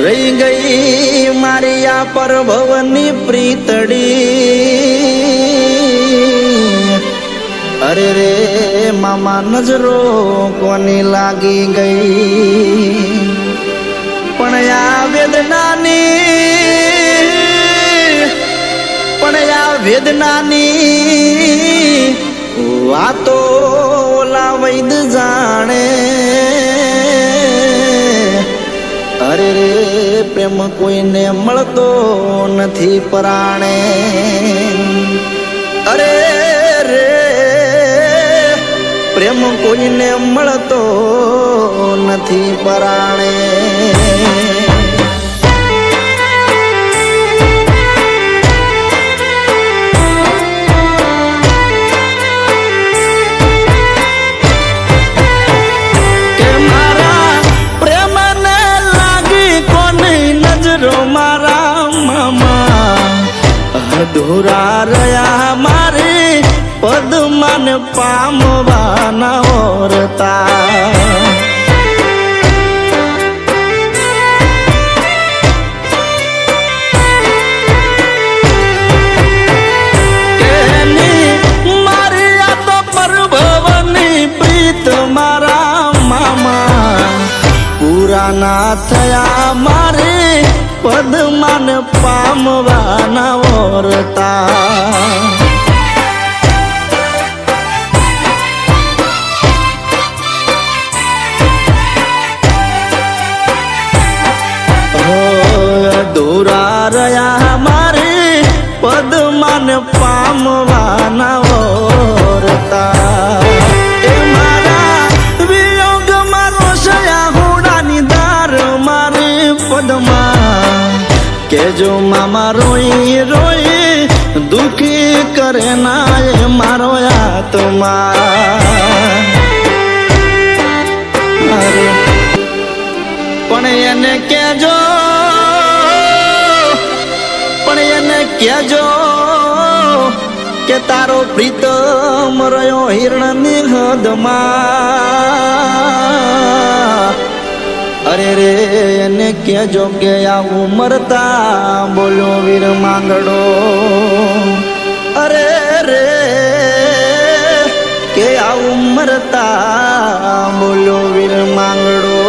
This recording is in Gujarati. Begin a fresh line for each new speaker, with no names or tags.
રહી ગઈ મારી આ પરભવની પ્રીતડી અરે રે મામા નજરો કોની લાગી ગઈ પણ આ વેદનાની વાતો ઓલા વૈદ જાણે અરે રે પ્રેમ કોઈને મળતો નથી પરાણે અરે રે પ્રેમ કોઈને મળતો નથી પરાણે અધૂરા રહ્યા મારી પદમાન પામવાના ઓરતા મારી આ તો પરભવની પ્રીત મારા મામા પૂરા ના થયા મારી પદમાન પામવાના ઓરતા અધૂરા રહ્યા મારી પદમાન પામવાના ઓરતા એ મારા વિયોગમાં રોષયા હોડાની દાર મારી પદમાં કેજો મામા રોઈ રોઈ દુખી કરે ના એ મારો આત્મા પણ એને કેજો કે તારો પ્રીતમ રહ્યો હિરણની હદમાં અરે રે એને કેજો કે આવું મરતા બોલો વીર માંગડો અરે રે કે આવું મરતા બોલો વીર માંગડો